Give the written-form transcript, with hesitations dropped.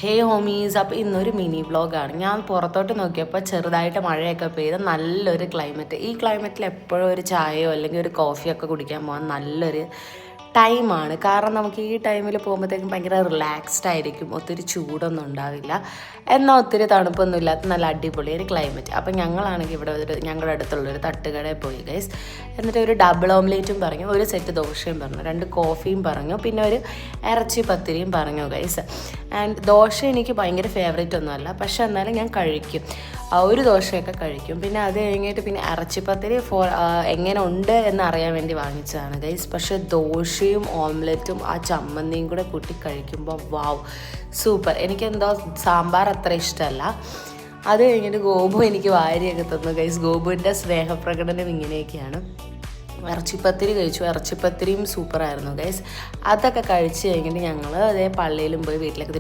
ഹേ homies, അപ്പോൾ ഇന്നൊരു mini വ്ളോഗാണ്. ഞാൻ പുറത്തോട്ട് നോക്കിയപ്പോൾ ചെറുതായിട്ട് മഴയൊക്കെ പെയ്ത് നല്ലൊരു ക്ലൈമറ്റ്. ഈ ക്ലൈമറ്റിൽ എപ്പോഴും ഒരു ചായയോ അല്ലെങ്കിൽ ഒരു കോഫിയൊക്കെ കുടിക്കാൻ പോകാൻ നല്ലൊരു ടൈമാണ്. കാരണം നമുക്ക് ഈ ടൈമിൽ പോകുമ്പോഴത്തേക്കും ഭയങ്കര റിലാക്സ്ഡ് ആയിരിക്കും, ഒത്തിരി ചൂടൊന്നും ഉണ്ടാവില്ല, എന്നാൽ ഒത്തിരി തണുപ്പൊന്നും ഇല്ലാത്ത നല്ല അടിപൊളി ഒരു ക്ലൈമറ്റ്. അപ്പം ഞങ്ങളാണെങ്കിൽ ഇവിടെ ഞങ്ങളുടെ അടുത്തുള്ളൊരു തട്ടുകടയിൽ പോയി ഗൈസ്. എന്നിട്ട് ഒരു ഡബിൾ ഓംലേറ്റും പറഞ്ഞു, ഒരു സെറ്റ് ദോശയും പറഞ്ഞു, 2 കോഫിയും പറഞ്ഞു, പിന്നെ ഒരു ഇറച്ചി പത്തിരിയും പറഞ്ഞു ഗൈസ്. ആൻഡ് ദോശ എനിക്ക് ഭയങ്കര ഫേവറേറ്റ് ഒന്നുമല്ല, പക്ഷെ എന്നാലും ഞാൻ കഴിക്കും, ഒരു ദോശയൊക്കെ കഴിക്കും. പിന്നെ അത് കഴിഞ്ഞിട്ട് പിന്നെ ഇറച്ചിപ്പത്തിരി എങ്ങനെ ഉണ്ട് എന്നറിയാൻ വേണ്ടി വാങ്ങിച്ചതാണ് ഗൈസ്. പക്ഷേ ദോശയും ഓംലെറ്റും ആ ചമ്മന്തിയും കൂടെ കൂട്ടി കഴിക്കുമ്പോൾ വാവ്, സൂപ്പർ. എനിക്കെന്തോ സാമ്പാർ അത്ര ഇഷ്ടമല്ല. അത് കഴിഞ്ഞിട്ട് ഗോപു എനിക്ക് വാരിയൊക്കെ തന്നു ഗൈസ്. ഗോപുവിൻ്റെ സ്നേഹപ്രകടനം ഇങ്ങനെയൊക്കെയാണ്. ഇറച്ചിപ്പത്തിരി കഴിച്ചു, ഇറച്ചിപ്പത്തിരിയും സൂപ്പറായിരുന്നു ഗൈസ്. അതൊക്കെ കഴിച്ച് കഴിഞ്ഞിട്ട് ഞങ്ങൾ അതേ പള്ളിയിലും പോയി വീട്ടിലേക്ക്